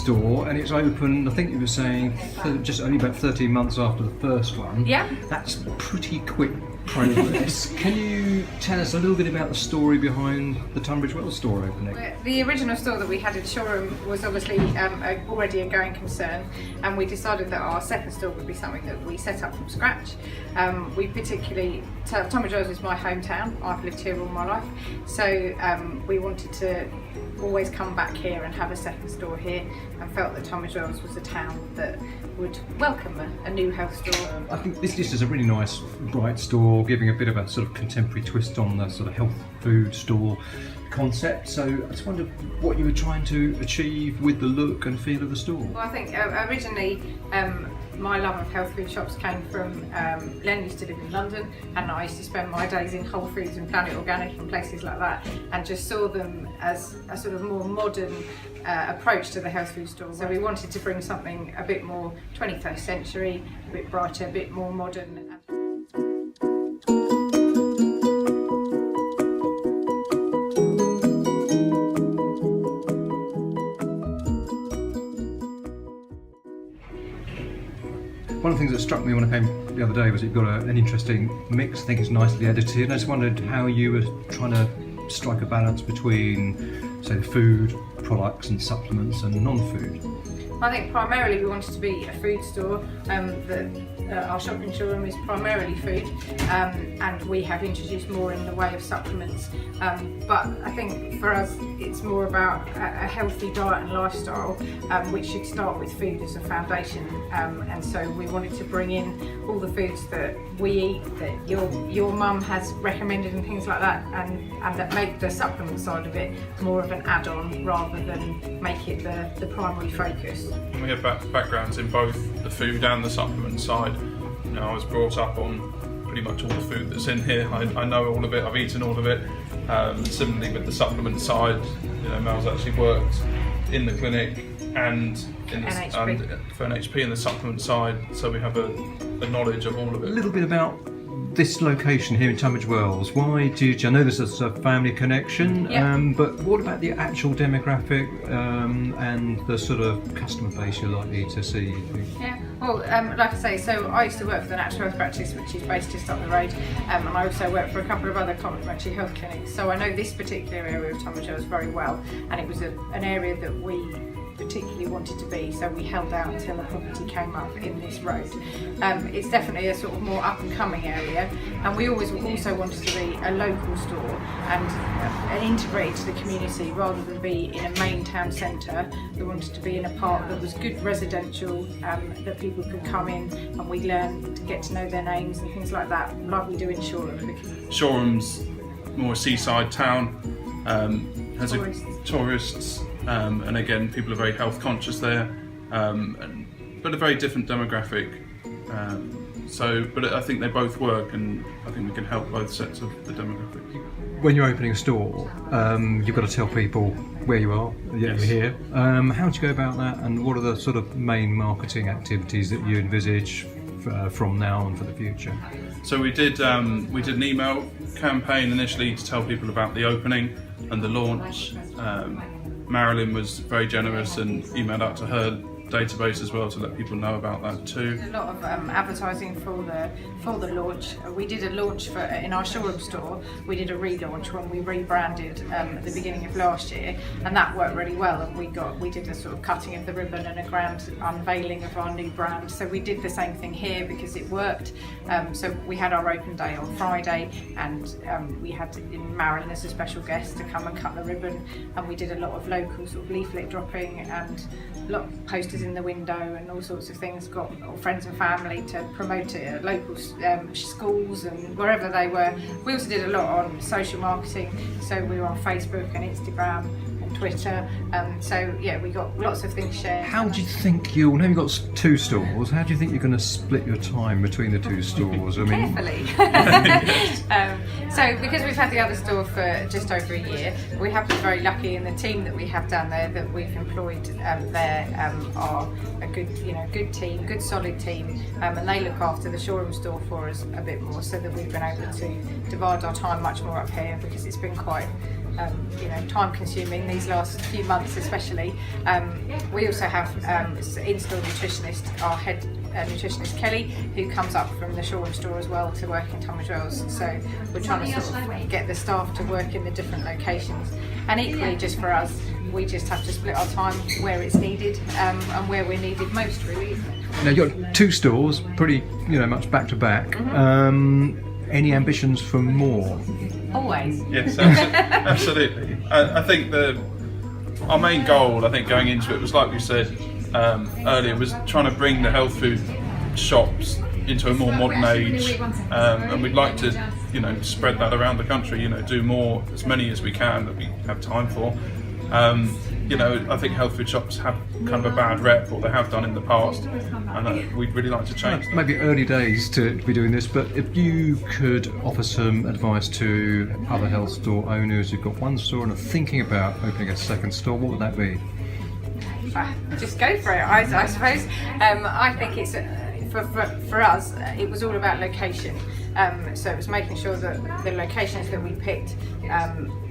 store, and it's opened, I think you were saying, just only about 13 months after the first one. Yeah. That's pretty quick progress. Can you tell us a little bit about the story behind the Tunbridge Wells store opening? The original store that we had in Shoreham was obviously already a going concern, and we decided that our second store would be something that we set up from scratch. We particularly, Tunbridge Wells is my hometown, I've lived here all my life, so we wanted to always come back here and have a second store here, and felt that Tunbridge Wells was a town that would welcome a new health store. I think this is a really nice, bright store, giving a bit of a sort of contemporary twist on the sort of health food store concept. So I just wondered what you were trying to achieve with the look and feel of the store. Well, I think originally my love of health food shops came from Len used to live in London, and I used to spend my days in Whole Foods and Planet Organic and places like that, and just saw them as a sort of more modern approach to the health food store. So we wanted to bring something a bit more 21st century, a bit brighter, a bit more modern. One of the things that struck me when I came the other day was you've got an interesting mix. I think it's nicely edited, and I just wondered how you were trying to strike a balance between, say, food products and supplements and non-food. I think primarily we wanted to be a food store. Our shop in Shoreham is primarily food, and we have introduced more in the way of supplements. But I think for us it's more about a healthy diet and lifestyle, which should start with food as a foundation. And so we wanted to bring in all the foods that we eat, that your mum has recommended and things like that, and that make the supplement side of it more of an add-on rather than make it the primary focus. We have backgrounds in both the food and the supplement side. You know, I was brought up on pretty much all the food that's in here. I know all of it, I've eaten all of it. Similarly with the supplement side, you know, Mel's actually worked in the clinic and for NHP in the supplement side, so we have a knowledge of all of it. A little bit about this location here in Tunbridge Wells. Why did you, I know there's a family connection, but what about the actual demographic and the sort of customer base you're likely to see? Yeah, well, like I say, so I used to work for the Natural Health Practice, which is based just up the road, and I also work for a couple of other complementary health clinics, so I know this particular area of Tunbridge Wells very well, and it was an area that we particularly wanted to be, so we held out until the property came up in this road. It's definitely a sort of more up and coming area, and we always also wanted to be a local store and integrated to the community rather than be in a main town centre. We wanted to be in a part that was good residential, that people could come in and we learn to get to know their names and things like that, like we do in Shoreham. Shoreham's more a seaside town, has tourists. And again, people are very health conscious there, but a very different demographic. But I think they both work, and I think we can help both sets of the demographics. When you're opening a store, you've got to tell people where you are, you're here. How do you go about that, and what are the sort of main marketing activities that you envisage from now on for the future? So we did an email campaign initially to tell people about the opening and the launch. Marilyn was very generous and emailed out to her database as well to let people know about that too. A lot of advertising for the launch. We did a launch in our Shoreham store. We did a relaunch when we rebranded at the beginning of last year, and that worked really well. And we did a sort of cutting of the ribbon and a grand unveiling of our new brand. So we did the same thing here because it worked. So we had our open day on Friday, and we had Marilyn as a special guest to come and cut the ribbon, and we did a lot of local sort of leaflet dropping and a lot of posters in the window and all sorts of things. Got friends and family to promote it at local schools and wherever they were. We also did a lot on social marketing, so we were on Facebook and Instagram and Twitter. So yeah, we got lots of things shared. How do you think now you've got two stores, how do you think you're going to split your time between the two stores? I mean, carefully. So because we've had the other store for just over a year, we have been very lucky, and the team that we have down there that we've employed there are a good team, good solid team, and they look after the Shoreham store for us a bit more, so that we've been able to divide our time much more up here, because it's been quite time consuming these last few months especially. We also have in-store nutritionist, our head nutritionist Kelly, who comes up from the Shoreham store as well to work in Tunbridge Wells. So we're trying to sort of get the staff to work in the different locations, and equally just for us, we just have to split our time where it's needed and where we're needed most, really, isn't it? Now you've got 2 stores, pretty much back to back. Any ambitions for more? Always. Yes, absolutely. I think our main goal, I think, going into it was, like we said earlier, was trying to bring the health food shops into a more modern age, and we'd like to, spread that around the country. Do more, as many as we can that we have time for. I think health food shops have kind of a bad rep, or they have done in the past, and we'd really like to change that. Maybe early days to be doing this, but if you could offer some advice to other health store owners who've got 1 store and are thinking about opening a 2nd store, what would that be? Just go for it, I suppose. I think it's for us, it was all about location. So it was making sure that the locations that we picked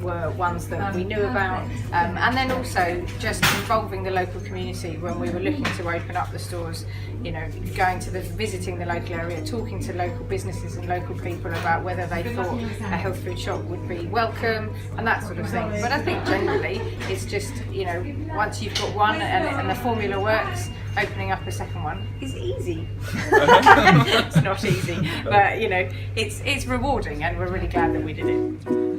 were ones that we knew about, and then also just involving the local community when we were looking to open up the stores. Going to visiting the local area, talking to local businesses and local people about whether they thought a health food shop would be welcome and that sort of thing. But I think generally it's just, once you've got one and the formula works, opening up a 2nd one is easy. It's not easy, but it's rewarding, and we're really glad that we did it.